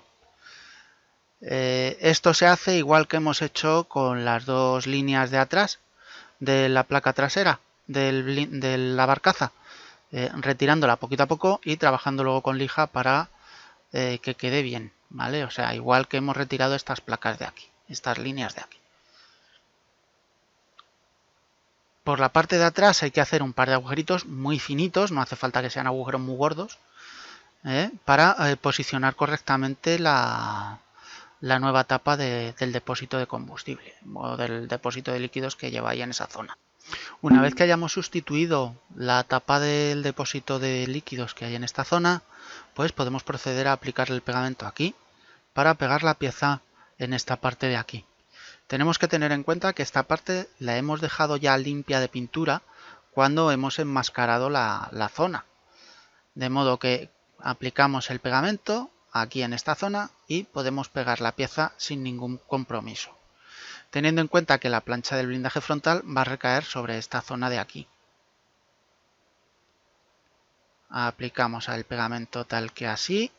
Esto se hace igual que hemos hecho con las dos líneas de atrás de la placa trasera de la barcaza, retirándola poquito a poco y trabajando luego con lija para que quede bien, ¿vale? O sea, igual que hemos retirado estas placas de aquí, estas líneas de aquí. Por la parte de atrás hay que hacer un par de agujeritos muy finitos, no hace falta que sean agujeros muy gordos, para posicionar correctamente la nueva tapa del depósito de combustible o del depósito de líquidos que lleva ahí en esa zona. Una vez que hayamos sustituido la tapa del depósito de líquidos que hay en esta zona, pues podemos proceder a aplicar el pegamento aquí para pegar la pieza en esta parte de aquí. Tenemos que tener en cuenta que esta parte la hemos dejado ya limpia de pintura cuando hemos enmascarado la zona. De modo que aplicamos el pegamento aquí en esta zona y podemos pegar la pieza sin ningún compromiso, teniendo en cuenta que la plancha del blindaje frontal va a recaer sobre esta zona de aquí. Aplicamos el pegamento tal que así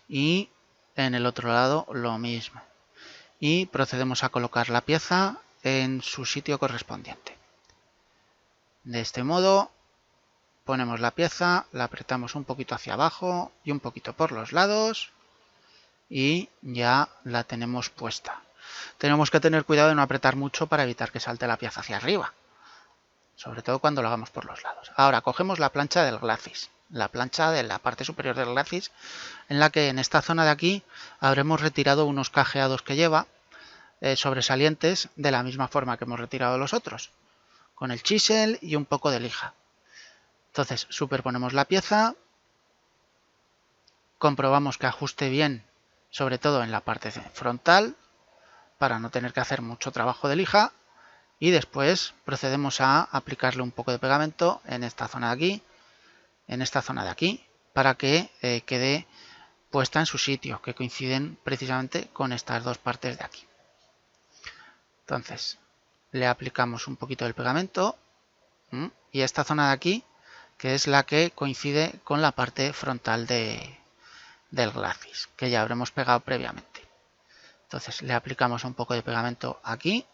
y en el otro lado lo mismo. Y procedemos a colocar la pieza en su sitio correspondiente. De este modo ponemos la pieza, la apretamos un poquito hacia abajo y un poquito por los lados y ya la tenemos puesta. Tenemos que tener cuidado de no apretar mucho para evitar que salte la pieza hacia arriba, sobre todo cuando lo hagamos por los lados. Ahora cogemos la plancha del glacis, la plancha de la parte superior del glacis, en la que en esta zona de aquí habremos retirado unos cajeados que lleva, sobresalientes de la misma forma que hemos retirado los otros, con el chisel y un poco de lija. Entonces superponemos la pieza, comprobamos que ajuste bien, sobre todo en la parte frontal, para no tener que hacer mucho trabajo de lija, y después procedemos a aplicarle un poco de pegamento en esta zona de aquí, en esta zona de aquí, para que quede puesta en su sitio, que coinciden precisamente con estas dos partes de aquí. Entonces le aplicamos un poquito del pegamento y esta zona de aquí, que es la que coincide con la parte frontal del glacis, que ya habremos pegado previamente. Entonces le aplicamos un poco de pegamento aquí,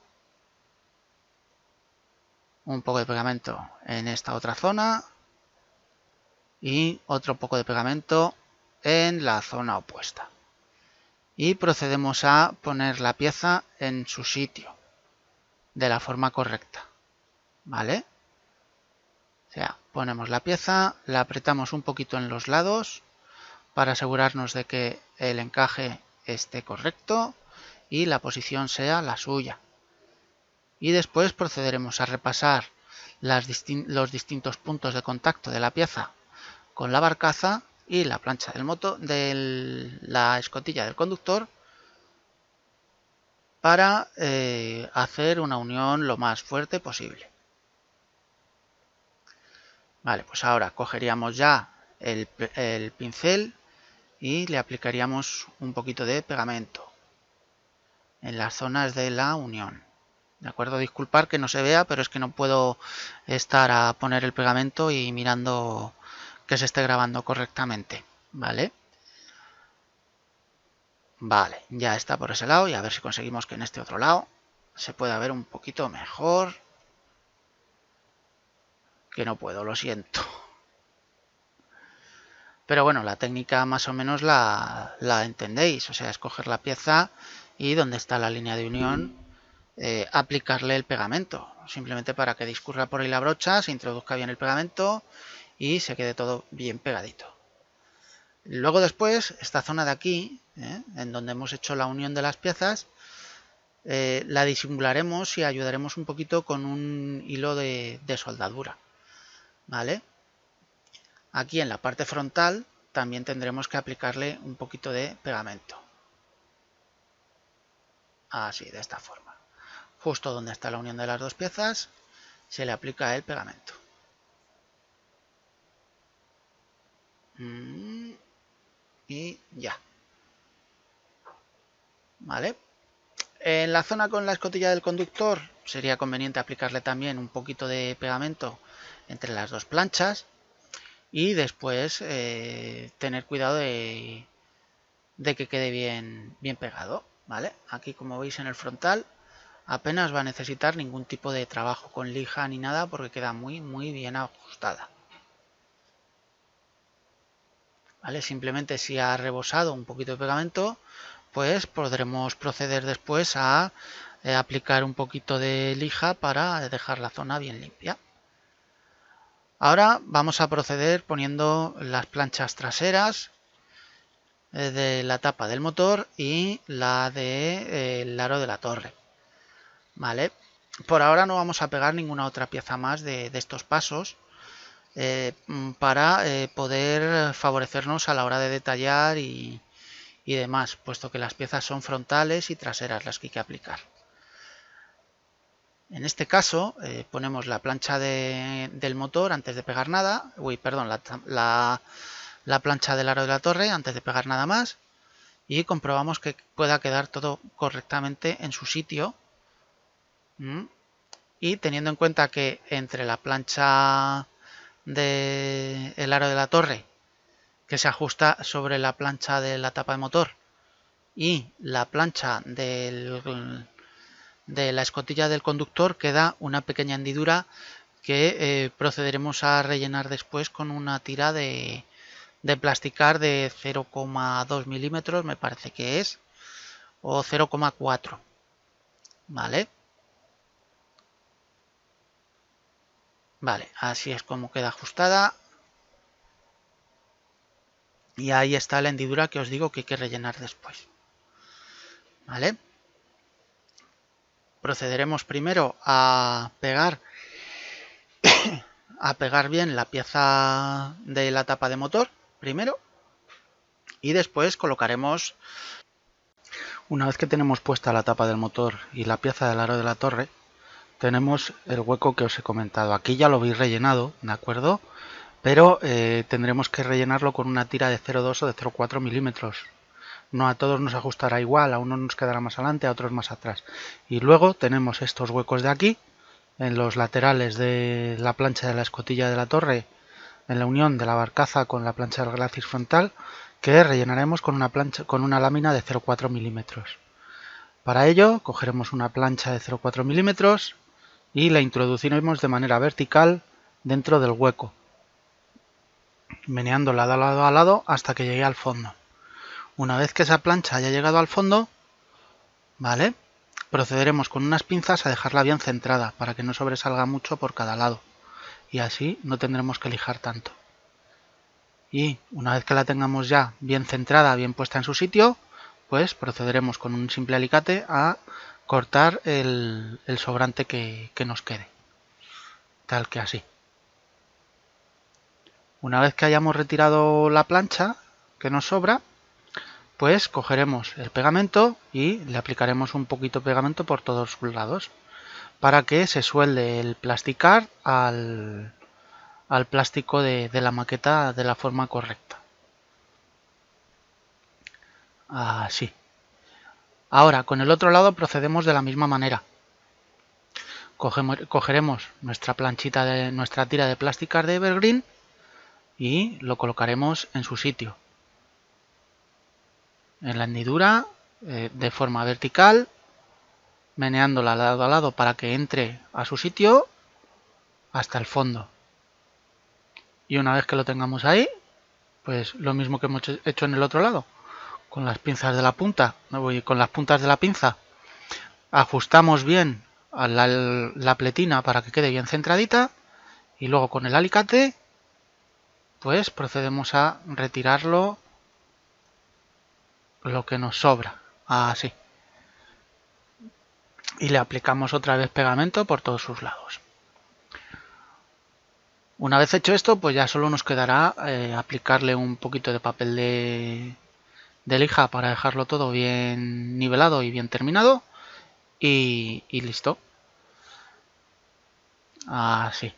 un poco de pegamento en esta otra zona y otro poco de pegamento en la zona opuesta. Y procedemos a poner la pieza en su sitio de la forma correcta, ¿vale? O sea, ponemos la pieza, la apretamos un poquito en los lados para asegurarnos de que el encaje esté correcto y la posición sea la suya. Y después procederemos a repasar los distintos puntos de contacto de la pieza con la barcaza y la plancha de la escotilla del conductor para hacer una unión lo más fuerte posible. Vale, pues ahora cogeríamos ya el pincel y le aplicaríamos un poquito de pegamento en las zonas de la unión. ¿De acuerdo? Disculpar que no se vea, pero es que no puedo estar a poner el pegamento y mirando que se esté grabando correctamente. ¿Vale? Vale, ya está por ese lado y a ver si conseguimos que en este otro lado se pueda ver un poquito mejor. Que no puedo, lo siento. Pero bueno, la técnica más o menos la entendéis. O sea, escoger la pieza y donde está la línea de unión, aplicarle el pegamento. Simplemente para que discurra por ahí la brocha, se introduzca bien el pegamento y se quede todo bien pegadito. Luego después, esta zona de aquí, en donde hemos hecho la unión de las piezas, la disimularemos y ayudaremos un poquito con un hilo de soldadura. ¿Vale? Aquí en la parte frontal también tendremos que aplicarle un poquito de pegamento. Así, de esta forma. Justo donde está la unión de las dos piezas, se le aplica el pegamento. Y ya. ¿Vale? En la zona con la escotilla del conductor sería conveniente aplicarle también un poquito de pegamento entre las dos planchas y después tener cuidado de que quede bien pegado. ¿Vale? Aquí, como veis en el frontal, apenas va a necesitar ningún tipo de trabajo con lija ni nada porque queda muy bien ajustada. ¿Vale? Simplemente si ha rebosado un poquito de pegamento, pues podremos proceder después a aplicar un poquito de lija para dejar la zona bien limpia. Ahora vamos a proceder poniendo las planchas traseras de la tapa del motor y la del aro de la torre. ¿Vale? Por ahora no vamos a pegar ninguna otra pieza más de estos pasos para poder favorecernos a la hora de detallar y demás, puesto que las piezas son frontales y traseras las que hay que aplicar. En este caso ponemos la plancha del motor antes de pegar nada, la plancha del aro de la torre antes de pegar nada más y comprobamos que pueda quedar todo correctamente en su sitio. Y teniendo en cuenta que entre la plancha del aro de la torre, que se ajusta sobre la plancha de la tapa de motor, y la plancha de la escotilla del conductor, queda una pequeña hendidura que procederemos a rellenar después con una tira de plasticar de 0,2 milímetros, me parece que es, o 0,4. ¿Vale? Vale, así es como queda ajustada. Y ahí está la hendidura que os digo que hay que rellenar después. ¿Vale? Procederemos primero a pegar bien la pieza de la tapa de motor, primero. Y después colocaremos, una vez que tenemos puesta la tapa del motor y la pieza del aro de la torre, tenemos el hueco que os he comentado. Aquí ya lo veis rellenado, ¿de acuerdo? Pero tendremos que rellenarlo con una tira de 0,2 o de 0,4 milímetros. No a todos nos ajustará igual, a unos nos quedará más adelante, a otros más atrás. Y luego tenemos estos huecos de aquí, en los laterales de la plancha de la escotilla de la torre, en la unión de la barcaza con la plancha del glacis frontal, que rellenaremos con una lámina de 0,4 milímetros. Para ello cogeremos una plancha de 0,4 milímetros y la introduciremos de manera vertical dentro del hueco, meneándola de lado a lado hasta que llegue al fondo. Una vez que esa plancha haya llegado al fondo, ¿vale? Procederemos con unas pinzas a dejarla bien centrada para que no sobresalga mucho por cada lado y así no tendremos que lijar tanto. Y una vez que la tengamos ya bien centrada, bien puesta en su sitio, pues procederemos con un simple alicate a cortar el sobrante que nos quede, tal que así. Una vez que hayamos retirado la plancha que nos sobra, pues cogeremos el pegamento y le aplicaremos un poquito de pegamento por todos sus lados para que se suelde el plasticar al al plástico de la maqueta de la forma correcta. Así. Ahora, con el otro lado procedemos de la misma manera. Cogeremos nuestra planchita de nuestra tira de plásticas de Evergreen y lo colocaremos en su sitio. En la hendidura, de forma vertical, meneándola lado a lado para que entre a su sitio hasta el fondo. Y una vez que lo tengamos ahí, pues lo mismo que hemos hecho en el otro lado. Con las pinzas de la punta, con las puntas de la pinza, ajustamos bien a la pletina para que quede bien centradita y luego con el alicate pues procedemos a retirarlo lo que nos sobra, así, y le aplicamos otra vez pegamento por todos sus lados. Una vez hecho esto, pues ya solo nos quedará aplicarle un poquito de papel de lija para dejarlo todo bien nivelado y bien terminado y listo. Así.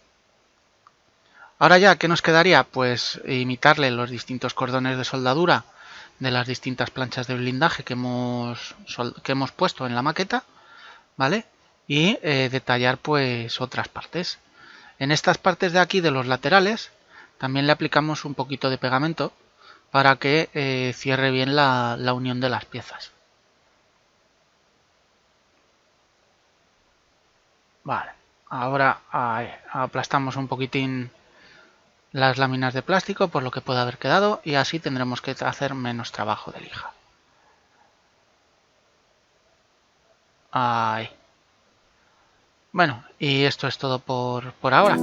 Ahora ya, ¿qué nos quedaría? Pues imitarle los distintos cordones de soldadura de las distintas planchas de blindaje que hemos puesto en la maqueta, ¿vale? Y detallar pues otras partes. En estas partes de aquí de los laterales también le aplicamos un poquito de pegamento para que cierre bien la unión de las piezas. Vale, ahora aplastamos un poquitín las láminas de plástico por lo que pueda haber quedado y así tendremos que hacer menos trabajo de lija. Ahí. Bueno, y esto es todo por ahora.